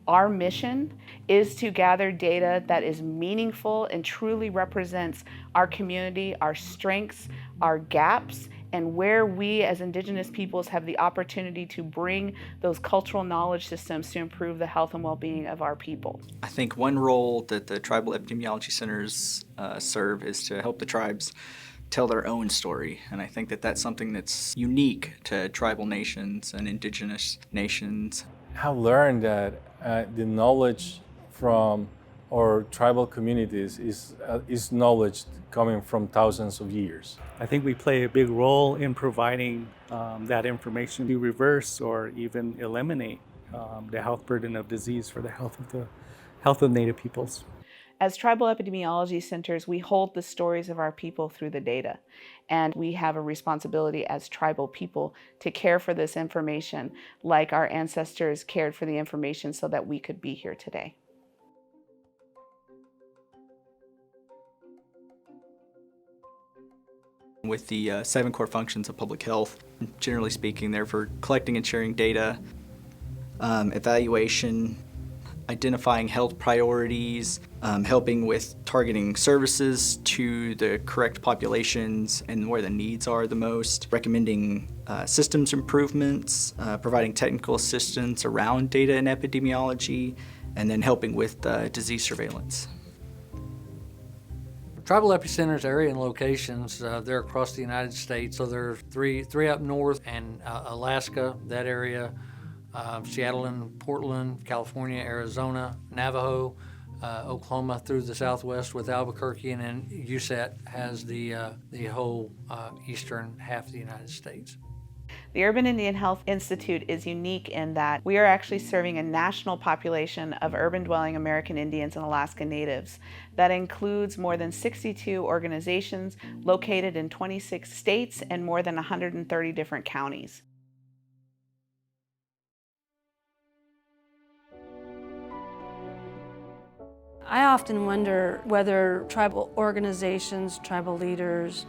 Our mission is to gather data that is meaningful and truly represents our community, our strengths, our gaps, and where we as Indigenous peoples have the opportunity to bring those cultural knowledge systems to improve the health and well-being of our people. I think one role that the Tribal Epidemiology Centers serve is to help the tribes tell their own story, and I think that that's something that's unique to tribal nations and Indigenous nations. I've learned that the knowledge from our tribal communities is knowledge coming from thousands of years. I think we play a big role in providing that information to reverse or even eliminate the health burden of disease for the health of Native peoples. As Tribal Epidemiology Centers, we hold the stories of our people through the data, and we have a responsibility as tribal people to care for this information like our ancestors cared for the information so that we could be here today. With the 7 core functions of public health, generally speaking, they're for collecting and sharing data, evaluation, identifying health priorities, helping with targeting services to the correct populations and where the needs are the most, recommending systems improvements, providing technical assistance around data and epidemiology, and then helping with disease surveillance. Tribal epicenters, area and locations, they're across the United States. So there are three up north and Alaska, that area, Seattle and Portland, California, Arizona, Navajo, Oklahoma through the southwest with Albuquerque, and then USAT has the whole eastern half of the United States. The Urban Indian Health Institute is unique in that we are actually serving a national population of urban-dwelling American Indians and Alaska Natives that includes more than 62 organizations located in 26 states and more than 130 different counties. I often wonder whether tribal organizations, tribal leaders,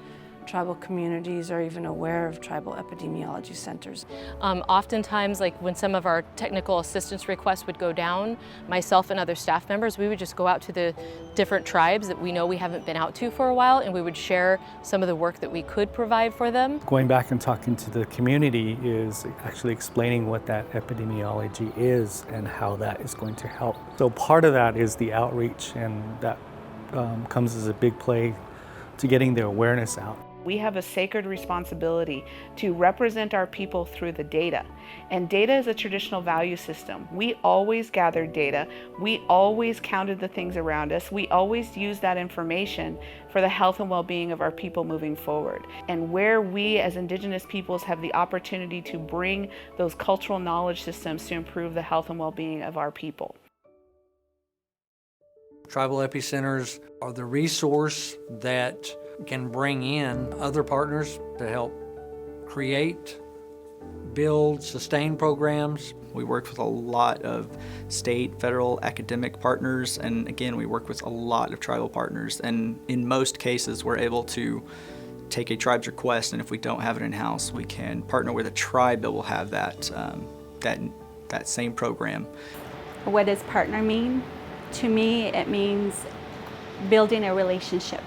tribal communities are even aware of tribal epidemiology centers. Oftentimes, like when some of our technical assistance requests would go down, myself and other staff members, we would just go out to the different tribes that we know we haven't been out to for a while, and we would share some of the work that we could provide for them. Going back and talking to the community is actually explaining what that epidemiology is and how that is going to help. So part of that is the outreach, and that comes as a big play to getting the awareness out. We have a sacred responsibility to represent our people through the data. And data is a traditional value system. We always gathered data. We always counted the things around us. We always used that information for the health and well-being of our people moving forward. And where we as Indigenous peoples have the opportunity to bring those cultural knowledge systems to improve the health and well-being of our people. Tribal epicenters are the resource that can bring in other partners to help create, build, sustain programs. We work with a lot of state, federal, academic partners, and again, we work with a lot of tribal partners. And in most cases, we're able to take a tribe's request, and if we don't have it in-house, we can partner with a tribe that will have that same program. What does partner mean? To me, it means building a relationship,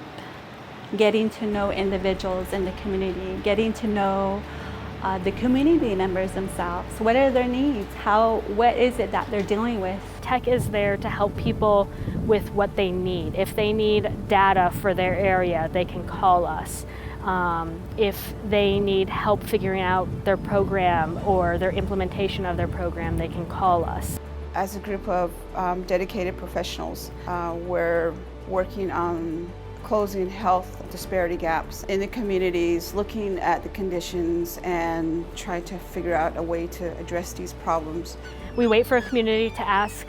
getting to know individuals in the community, getting to know the community members themselves. What are their needs? What is it that they're dealing with? TEC is there to help people with what they need. If they need data for their area, they can call us. If they need help figuring out their program or their implementation of their program, they can call us. As a group of dedicated professionals, we're working on closing health disparity gaps in the communities, looking at the conditions and trying to figure out a way to address these problems. We wait for a community to ask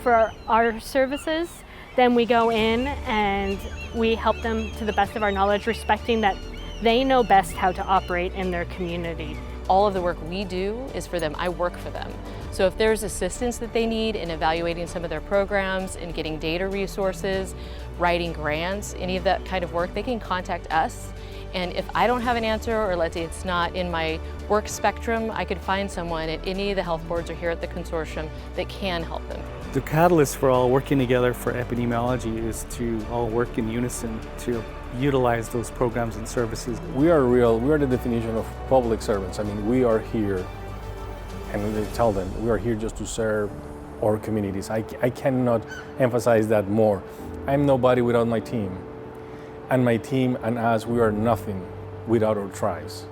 for our services, then we go in and we help them to the best of our knowledge, respecting that they know best how to operate in their community. All of the work we do is for them. I work for them. So if there's assistance that they need in evaluating some of their programs and getting data resources, writing grants, any of that kind of work, they can contact us And if I don't have an answer, or let's say it's not in my work spectrum, I could find someone at any of the health boards or here at the consortium that can help them. The catalyst for all working together for epidemiology is to all work in unison to utilize those programs and services. We are the definition of public servants. I mean, we are here, and they tell them, we are here just to serve our communities. I cannot emphasize that more. I'm nobody without my team. And my team and us, we are nothing without our tribes.